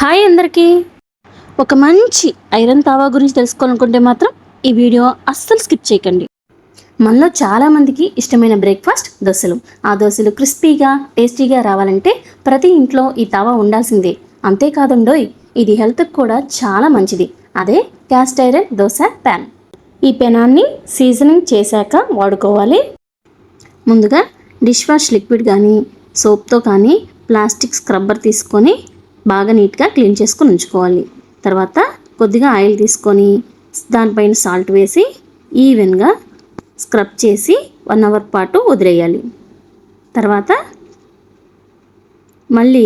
Hi అందరికీ. ఒక మంచి ఐరన్ తావా గురించి తెలుసుకోవాలనుకుంటే మాత్రం ఈ వీడియో అస్సలు స్కిప్ చేయకండి. మనలో చాలామందికి ఇష్టమైన బ్రేక్ఫాస్ట్ దోశలు. ఆ దోశలు క్రిస్పీగా టేస్టీగా రావాలంటే ప్రతి ఇంట్లో ఈ తావా ఉండాల్సిందే. అంతేకాదండోయ్, ఇది హెల్త్కి కూడా చాలా మంచిది. అదే క్యాస్ట్ ఐరన్ దోశ ప్యాన్. ఈ పెనాన్ని సీజనింగ్ చేశాక వాడుకోవాలి. ముందుగా డిష్ వాష్ లిక్విడ్ కానీ సోప్తో కానీ ప్లాస్టిక్ స్క్రబ్బర్ తీసుకొని బాగా నీట్గా క్లీన్ చేసుకొని ఉంచుకోవాలి. తర్వాత కొద్దిగా ఆయిల్ తీసుకొని దానిపైన సాల్ట్ వేసి ఈవెన్గా స్క్రబ్ చేసి 1 అవర్ పాటు వదిలేయాలి. తర్వాత మళ్ళీ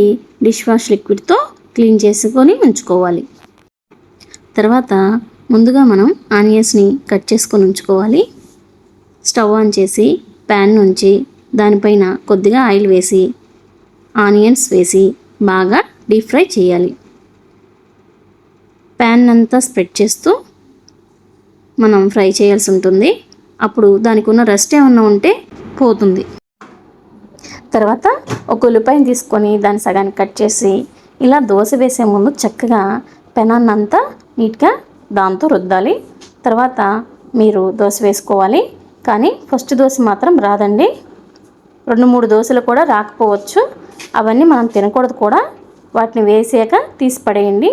డిష్ వాష్ లిక్విడ్తో క్లీన్ చేసుకొని ఉంచుకోవాలి. తర్వాత ముందుగా మనం ఆనియన్స్ని కట్ చేసుకొని ఉంచుకోవాలి. స్టవ్ ఆన్ చేసి ప్యాన్ నుంచి దానిపైన కొద్దిగా ఆయిల్ వేసి ఆనియన్స్ వేసి బాగా డీప్ ఫ్రై చేయాలి. ప్యాన్ అంతా స్ప్రెడ్ చేస్తూ మనం ఫ్రై చేయాల్సి ఉంటుంది. అప్పుడు దానికి ఉన్న రస్ట్ ఏమన్నా ఉంటే పోతుంది. తర్వాత ఒక ఉల్లిపాయను తీసుకొని దాన్ని సగానికి కట్ చేసి ఇలా దోశ వేసే ముందు చక్కగా పెనాన్ని అంతా నీట్గా దాంతో రుద్దాలి. తర్వాత మీరు దోశ వేసుకోవాలి. కానీ ఫస్ట్ దోశ మాత్రం రాదండి. 2-3 దోశలు కూడా రాకపోవచ్చు. అవన్నీ మనం తినకూడదు కూడా. వాటిని వేసాక తీసి పడేయండి.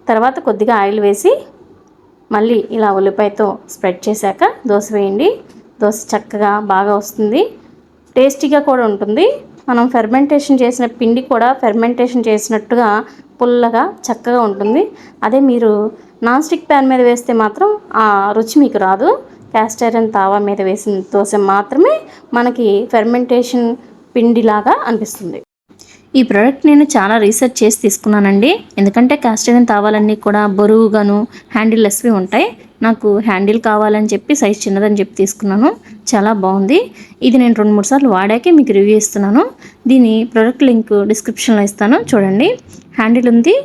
తర్వాత కొద్దిగా ఆయిల్ వేసి మళ్ళీ ఇలా ఉల్లిపాయతో స్ప్రెడ్ చేశాక దోశ వేయండి. దోశ చక్కగా బాగా వస్తుంది, టేస్టీగా కూడా ఉంటుంది. మనం ఫెర్మెంటేషన్ చేసిన పిండి కూడా ఫెర్మెంటేషన్ చేసినట్టుగా పుల్లగా చక్కగా ఉంటుంది. అదే మీరు నాన్ స్టిక్ ప్యాన్ మీద వేస్తే మాత్రం ఆ రుచి మీకు రాదు. క్యాస్ట్ ఐరన్ తావా మీద వేసిన దోశ మాత్రమే మనకి ఫెర్మెంటేషన్ పిండిలాగా అనిపిస్తుంది. ఈ ప్రోడక్ట్ నేను చాలా రీసెర్చ్ చేసి తీసుకున్నానండి. ఎందుకంటే క్యాస్ట్ ఐరన్ తావాలన్నీ కూడా బరువుగాను హ్యాండిల్ లెస్వి ఉంటాయి. నాకు హ్యాండిల్ కావాలని చెప్పి సైజ్ చిన్నదని చెప్పి తీసుకున్నాను. చాలా బాగుంది. ఇది నేను 2-3 సార్లు వాడాకే మీకు రివ్యూ ఇస్తున్నాను. దీని ప్రోడక్ట్ లింక్ డిస్క్రిప్షన్లో ఇస్తాను, చూడండి. హ్యాండిల్ ఉంది,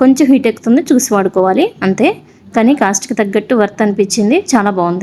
కొంచెం హీట్ ఎక్కుతుంది, చూసి వాడుకోవాలి అంతే. కానీ కాస్ట్కి తగ్గట్టు వర్త్ అనిపించింది, చాలా బాగుంది.